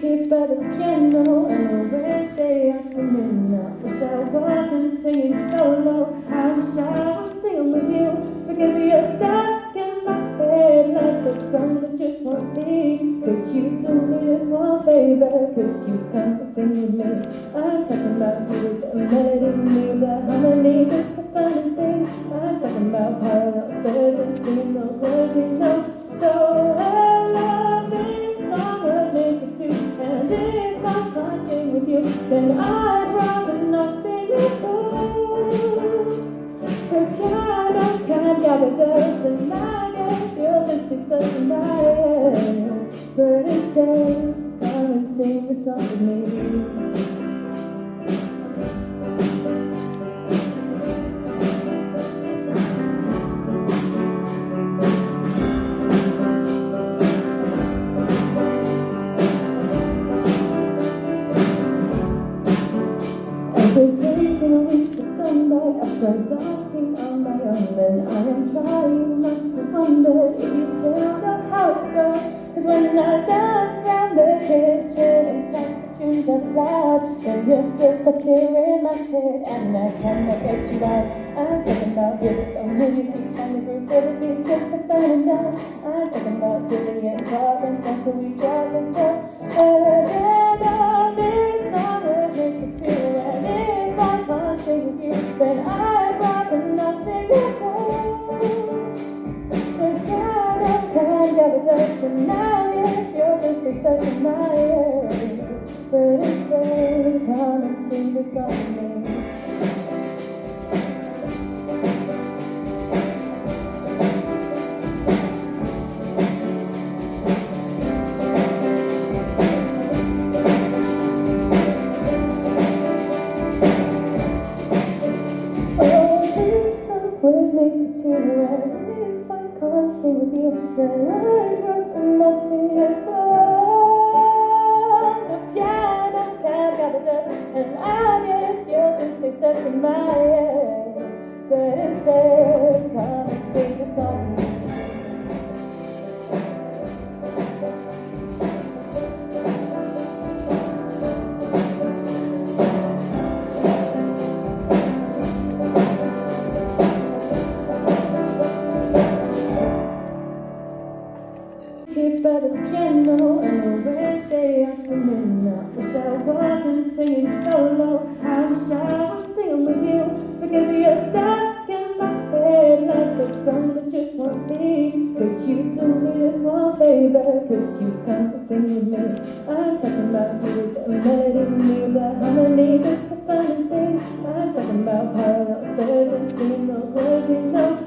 Here by the piano on a Wednesday afternoon. I wish I wasn't singing solo. I wish I was singing with you, because you're stuck in my head like the song that just won't leave. Could you do me this one favor? Could you come and sing with me? I'm talking about you, the melody, me, the harmony, just to fun and sing. I'm talking about parallel thirds and singing those words we know. So I love this song was made for two, and if I can't sing with you, then I'd rather not sing at all. The piano can't gather dust, and I guess you'll just be stuck in my head. But instead, come and sing the song with me. The days and weeks have gone by, I've tried dancing on my own, and I am trying not to wonder if you still know how it goes. Cause when I dance round the kitchen and crack the tunes out loud, then you're still stuck here in my head, and I cannot get you out. I'm talking about rivers on your feet, and the groove for the beat, just to fun and dance. I'm talking about sitting in cars and friends till we drive and go. This song was made for two, and if I can't sing with you, then I'd rather not sing at all. The piano can't gather dust, and now yes, you're just stuck in my head. But instead, come and sing the song with me. Was made for two, and if I can't sing with you, then I'd rather not sing at all. The piano can't gather dust, and I guess you'll just stay stuck in my head. But instead, come and sing the song with me. Here by the piano on a Wednesday afternoon. I wish I wasn't singing solo. I wish I was singing with you, because you're stuck in my head like the song that just won't leave. Could you do me this one favor? Could you come and sing with me? I'm talking about you, the melody, me, the harmony, just to fun and sing. I'm talking about parallel thirds and singing those words we know.